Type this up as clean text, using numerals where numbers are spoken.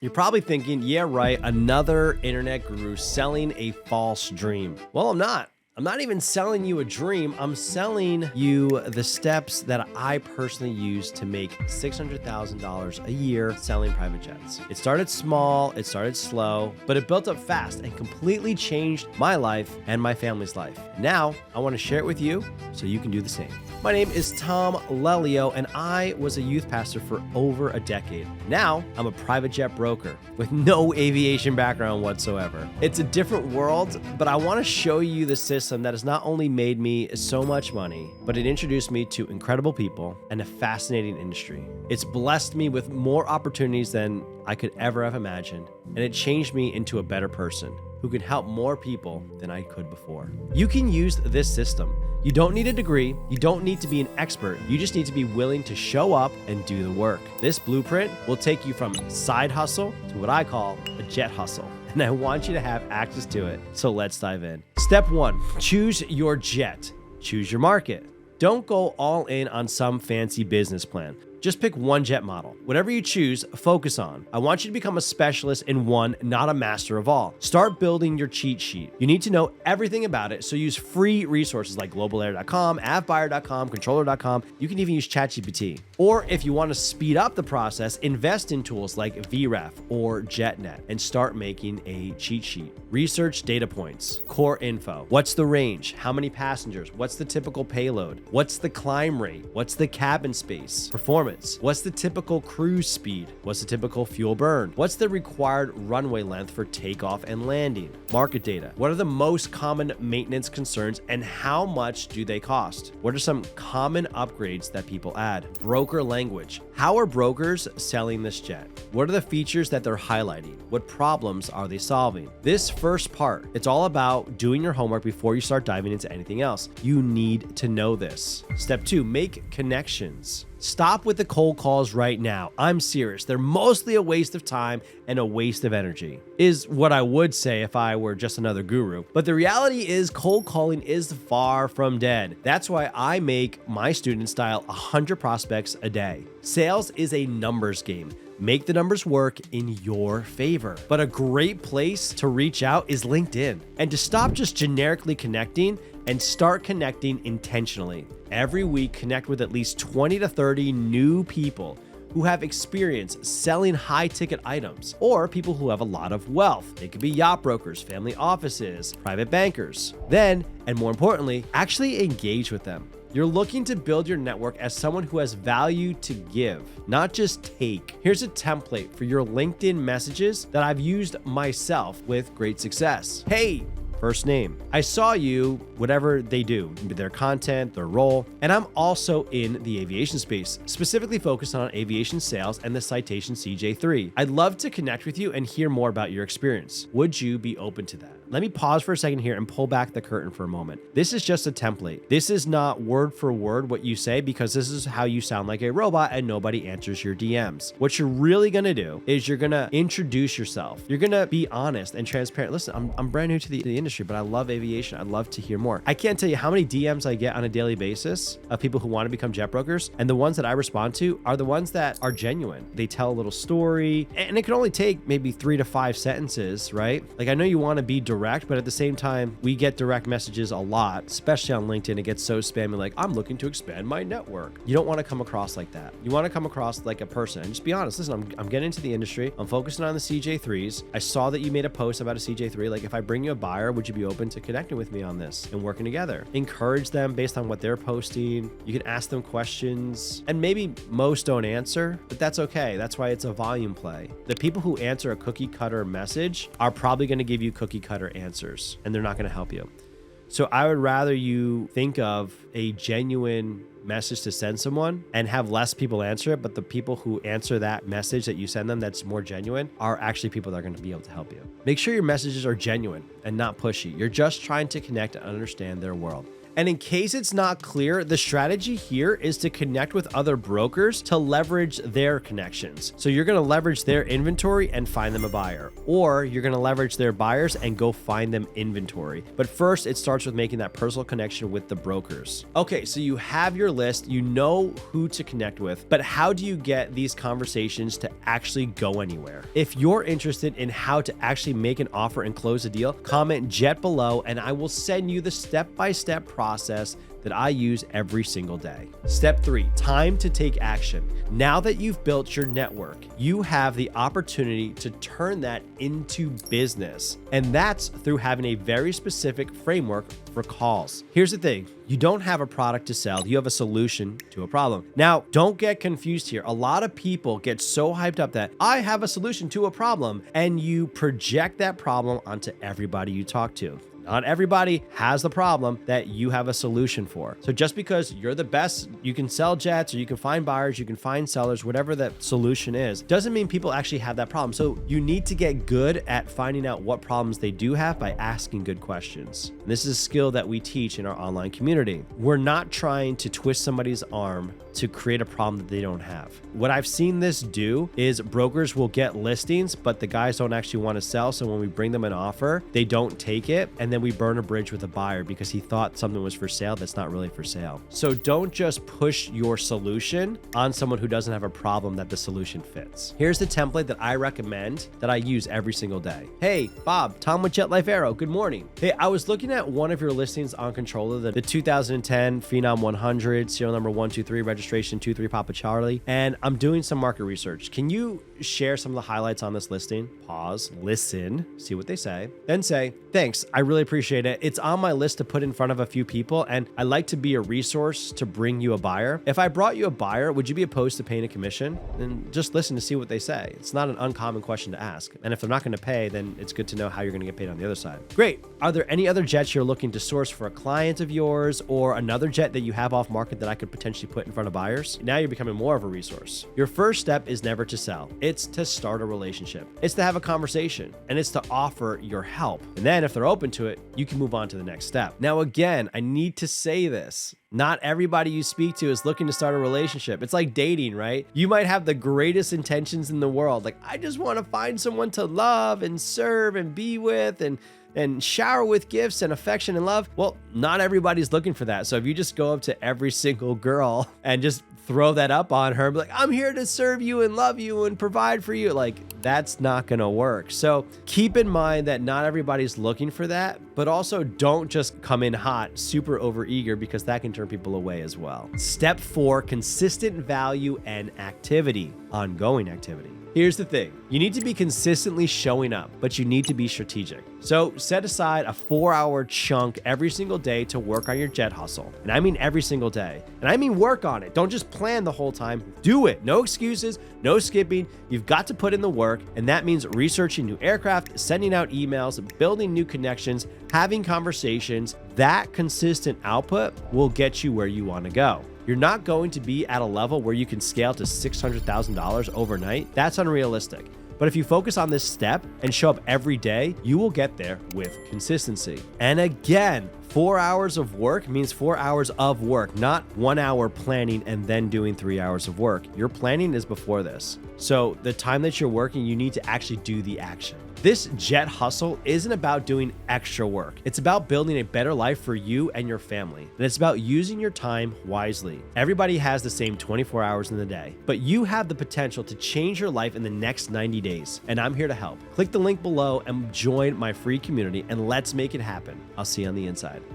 You're probably thinking, yeah, right, another internet guru selling a false dream. Well, I'm not. I'm not even selling you a dream. I'm selling you the steps that I personally use to make $600,000 a year selling private jets. It started small, it started slow, but it built up fast and completely changed my life and my family's life. Now, I want to share it with you so you can do the same. My name is Tom Lelio, and I was a youth pastor for over a decade. Now, I'm a private jet broker with no aviation background whatsoever. It's a different world, but I want to show you the system that has not only made me so much money, but it introduced me to incredible people and a fascinating industry. It's blessed me with more opportunities than I could ever have imagined, and it changed me into a better person who can help more people than I could before. You can use this system. You don't need a degree. You don't need to be an expert. You just need to be willing to show up and do the work. This blueprint will take you from side hustle to what I call a jet hustle. And I want you to have access to it. So let's dive in. Step 1, choose your jet. Choose your market. Don't go all in on some fancy business plan. Just pick one jet model. Whatever you choose, focus on. I want you to become a specialist in one, not a master of all. Start building your cheat sheet. You need to know everything about it, so use free resources like globalair.com, avbuyer.com, controller.com. You can even use ChatGPT. Or if you want to speed up the process, invest in tools like VREF or JetNet and start making a cheat sheet. Research data points, core info. What's the range? How many passengers? What's the typical payload? What's the climb rate? What's the cabin space? Performance. What's the typical cruise speed? What's the typical fuel burn? What's the required runway length for takeoff and landing? Market data. What are the most common maintenance concerns and how much do they cost? What are some common upgrades that people add? Broker language. How are brokers selling this jet? What are the features that they're highlighting? What problems are they solving? This first part, it's all about doing your homework before you start diving into anything else. You need to know this. Step 2, make connections. Stop with the cold calls right now. I'm serious. They're mostly a waste of time and a waste of energy, is what I would say if I were just another guru. But the reality is cold calling is far from dead. That's why I make my students dial 100 prospects a day. Sales is a numbers game. Make the numbers work in your favor. But a great place to reach out is LinkedIn. And to stop just generically connecting and start connecting intentionally. Every week, connect with at least 20 to 30 new people who have experience selling high-ticket items, or people who have a lot of wealth. They could be yacht brokers, family offices, private bankers. Then, and more importantly, actually engage with them. You're looking to build your network as someone who has value to give, not just take. Here's a template for your LinkedIn messages that I've used myself with great success. Hey, first name. I saw you, whatever they do, their content, their role, and I'm also in the aviation space, specifically focused on aviation sales and the citation CJ3. I'd love to connect with you and hear more about your experience. Would you be open to that? Let me pause for a second here and pull back the curtain for a moment. This is just a template. This is not word for word what you say, because this is how you sound like a robot and nobody answers your DMs. What you're really gonna do is you're gonna introduce yourself. You're gonna be honest and transparent. Listen, I'm brand new to the industry, but I love aviation. I'd love to hear more. I can't tell you how many DMs I get on a daily basis of people who want to become jet brokers, and the ones that I respond to are the ones that are genuine. They tell a little story, and it can only take maybe 3 to 5 sentences, right? Like, I know you want to be direct, but at the same time, we get direct messages a lot, especially on LinkedIn. It gets so spammy, like, I'm looking to expand my network. You don't want to come across like that. You want to come across like a person and just be honest. Listen, I'm getting into the industry. I'm focusing on the CJ3s. I saw that you made a post about a CJ3. Like, if I bring you a buyer, would you be open to connecting with me on this and working together? Encourage them based on what they're posting. You can ask them questions, and maybe most don't answer, but that's okay. That's why it's a volume play. The people who answer a cookie cutter message are probably going to give you cookie cutter answers, and they're not going to help you. So I would rather you think of a genuine message to send someone and have less people answer it, but the people who answer that message that you send them that's more genuine are actually people that are going to be able to help you. Make sure your messages are genuine and not pushy. You're just trying to connect and understand their world. And in case it's not clear, the strategy here is to connect with other brokers to leverage their connections. So you're going to leverage their inventory and find them a buyer, or you're going to leverage their buyers and go find them inventory. But first, it starts with making that personal connection with the brokers. Okay, so you have your list, you know who to connect with, but how do you get these conversations to actually go anywhere? If you're interested in how to actually make an offer and close a deal, comment Jet below and I will send you the step-by-step process that I use every single day. Step 3, time to take action. Now that you've built your network, you have the opportunity to turn that into business. And that's through having a very specific framework for calls. Here's the thing, you don't have a product to sell, you have a solution to a problem. Now, don't get confused here. A lot of people get so hyped up that I have a solution to a problem, and you project that problem onto everybody you talk to. Not everybody has the problem that you have a solution for. So just because you're the best, you can sell jets, or you can find buyers, you can find sellers, whatever that solution is, doesn't mean people actually have that problem. So you need to get good at finding out what problems they do have by asking good questions. And this is a skill that we teach in our online community. We're not trying to twist somebody's arm to create a problem that they don't have. What I've seen this do is brokers will get listings, but the guys don't actually want to sell. So when we bring them an offer, they don't take it. And then we burn a bridge with a buyer because he thought something was for sale that's not really for sale. So don't just push your solution on someone who doesn't have a problem that the solution fits. Here's the template that I recommend that I use every single day. Hey, Bob, Tom with Jet Life Aero. Good morning. Hey, I was looking at one of your listings on Controller, the 2010 Phenom 100, serial number 123, registration 23 Papa Charlie, and I'm doing some market research. Can you share some of the highlights on this listing? Pause, listen, see what they say, then say, thanks, I really appreciate it. It's on my list to put in front of a few people, and I like to be a resource to bring you a buyer. If I brought you a buyer, would you be opposed to paying a commission? Then just listen to see what they say. It's not an uncommon question to ask. And if they're not going to pay, then it's good to know how you're going to get paid on the other side. Great. Are there any other jets you're looking to source for a client of yours, or another jet that you have off market that I could potentially put in front of buyers? Now you're becoming more of a resource. Your first step is never to sell. It's to start a relationship. It's to have a conversation, and it's to offer your help. And then if they're open to it, you can move on to the next step. Now, again, I need to say this. Not everybody you speak to is looking to start a relationship. It's like dating, right? You might have the greatest intentions in the world. Like, I just want to find someone to love and serve and be with and shower with gifts and affection and love. Well, not everybody's looking for that. So if you just go up to every single girl and just throw that up on her, be like, I'm here to serve you and love you and provide for you, like, that's not gonna work. So keep in mind that not everybody's looking for that, but also don't just come in hot, super overeager, because that can turn people away as well. Step 4, consistent value and activity, ongoing activity. Here's the thing, you need to be consistently showing up, but you need to be strategic. So set aside a 4-hour chunk every single day to work on your jet hustle. And I mean every single day. And I mean work on it. Don't just plan the whole time. Do it. No excuses, no skipping. You've got to put in the work. And that means researching new aircraft, sending out emails, building new connections, having conversations. That consistent output will get you where you want to go. You're not going to be at a level where you can scale to $600,000 overnight. That's unrealistic. But if you focus on this step and show up every day, you will get there with consistency. And again, 4 hours of work means 4 hours of work, not 1 hour planning and then doing 3 hours of work. Your planning is before this. So the time that you're working, you need to actually do the action. This jet hustle isn't about doing extra work. It's about building a better life for you and your family. And it's about using your time wisely. Everybody has the same 24 hours in the day, but you have the potential to change your life in the next 90 days. And I'm here to help. Click the link below and join my free community, and let's make it happen. I'll see you on the inside.